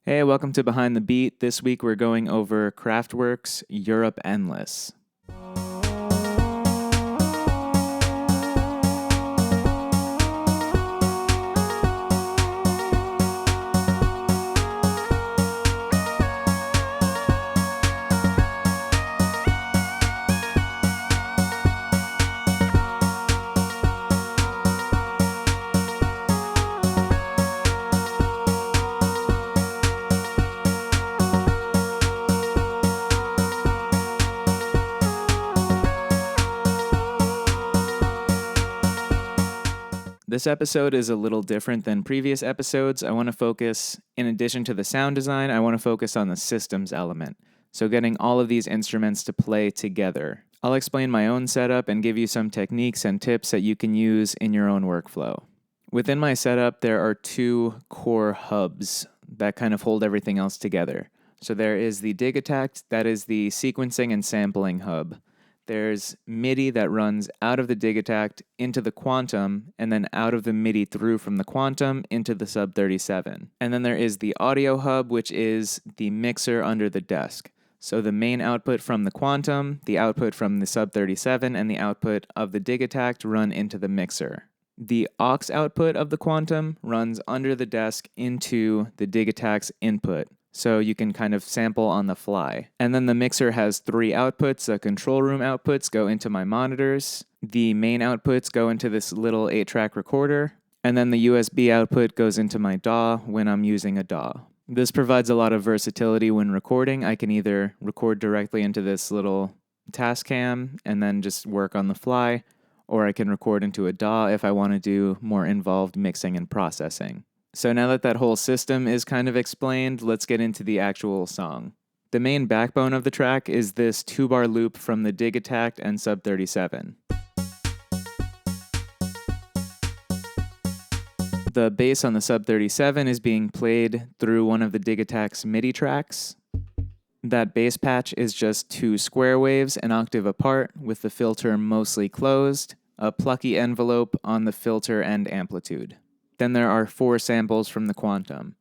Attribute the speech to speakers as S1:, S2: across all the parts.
S1: Hey, welcome to Behind the Beet. This week we're going over Kraftwerk's Europe Endless. This episode is a little different than previous episodes. I want to focus, in addition to the sound design, I want to focus on the systems element. So getting all of these instruments to play together. I'll explain my own setup and give you some techniques and tips that you can use in your own workflow. Within my setup, there are two core hubs that kind of hold everything else together. So there is the Digitact, that is the sequencing and sampling hub. There's MIDI that runs out of the Digitact into the Quantum, and then out of the MIDI through from the Quantum into the Sub 37. And then there is the Audio Hub, which is the mixer under the desk. So the main output from the Quantum, the output from the Sub 37, and the output of the Digitact run into the mixer. The aux output of the Quantum runs under the desk into the Digitact's input. So you can kind of sample on the fly. And then the mixer has three outputs. The control room outputs go into my monitors. The main outputs go into this little 8-track recorder. And then the USB output goes into my DAW when I'm using a DAW. This provides a lot of versatility when recording. I can either record directly into this little Tascam and then just work on the fly, or I can record into a DAW if I want to do more involved mixing and processing. So now that whole system is kind of explained, let's get into the actual song. The main backbone of the track is this 2-bar loop from the Digitact and Sub 37. The bass on the Sub 37 is being played through one of the Digitact's MIDI tracks. That bass patch is just 2 square waves an octave apart with the filter mostly closed, a plucky envelope on the filter and amplitude. Then there are 4 samples from the Quantum.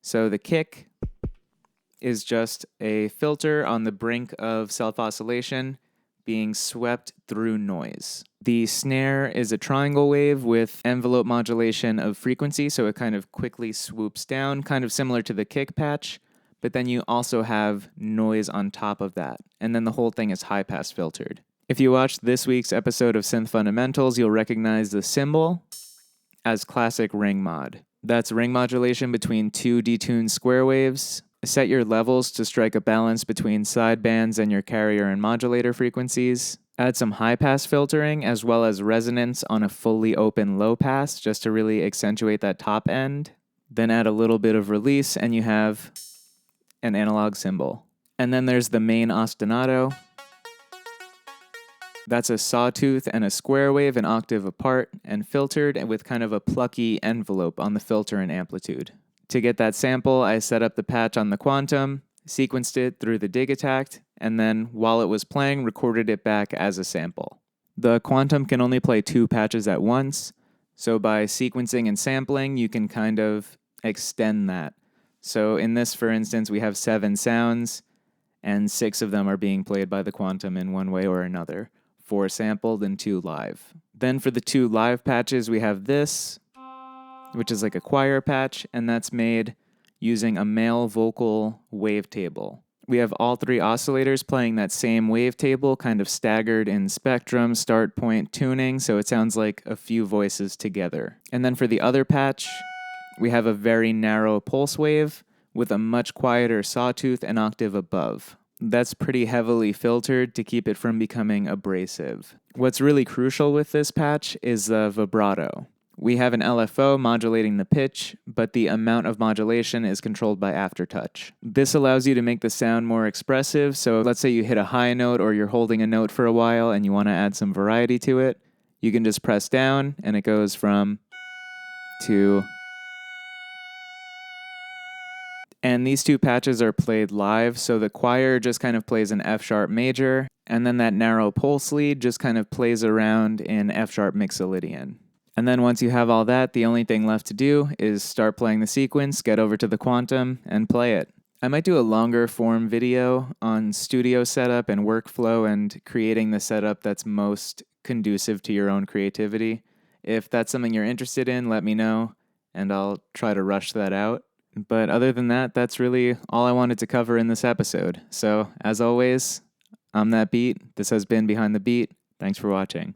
S1: So the kick is just a filter on the brink of self-oscillation being swept through noise. The snare is a triangle wave with envelope modulation of frequency, so it kind of quickly swoops down, kind of similar to the kick patch, but then you also have noise on top of that, and then the whole thing is high-pass filtered. If you watched this week's episode of Synth Fundamentals, you'll recognize the cymbal as classic ring mod. That's ring modulation between 2 detuned square waves. Set your levels to strike a balance between sidebands and your carrier and modulator frequencies. Add some high-pass filtering as well as resonance on a fully open low pass just to really accentuate that top end. Then add a little bit of release and you have an analog cymbal. And then there's the main ostinato. That's a sawtooth and a square wave an octave apart and filtered with kind of a plucky envelope on the filter and amplitude. To get that sample, I set up the patch on the Quantum, sequenced it through the Digitact, and then while it was playing, recorded it back as a sample. The Quantum can only play 2 patches at once, so by sequencing and sampling, you can kind of extend that. So in this, for instance, we have 7 sounds, and 6 of them are being played by the Quantum in one way or another. 4 sampled and 2 live. Then for the 2 live patches, we have this, which is like a choir patch, and that's made using a male vocal wavetable. We have all 3 oscillators playing that same wavetable, kind of staggered in spectrum, start point tuning, so it sounds like a few voices together. And then for the other patch, we have a very narrow pulse wave with a much quieter sawtooth an octave above. That's pretty heavily filtered to keep it from becoming abrasive. What's really crucial with this patch is the vibrato. We have an LFO modulating the pitch, but the amount of modulation is controlled by aftertouch. This allows you to make the sound more expressive, so let's say you hit a high note or you're holding a note for a while and you want to add some variety to it, you can just press down and it goes from to. And these 2 patches are played live, so the choir just kind of plays an F-sharp major, and then that narrow pulse lead just kind of plays around in F-sharp mixolydian. And then once you have all that, the only thing left to do is start playing the sequence, get over to the quantum, and play it. I might do a longer form video on studio setup and workflow and creating the setup that's most conducive to your own creativity. If that's something you're interested in, let me know, and I'll try to rush that out. But other than that, that's really all I wanted to cover in this episode. So, as always, I'm that beat. This has been Behind the Beat. Thanks for watching.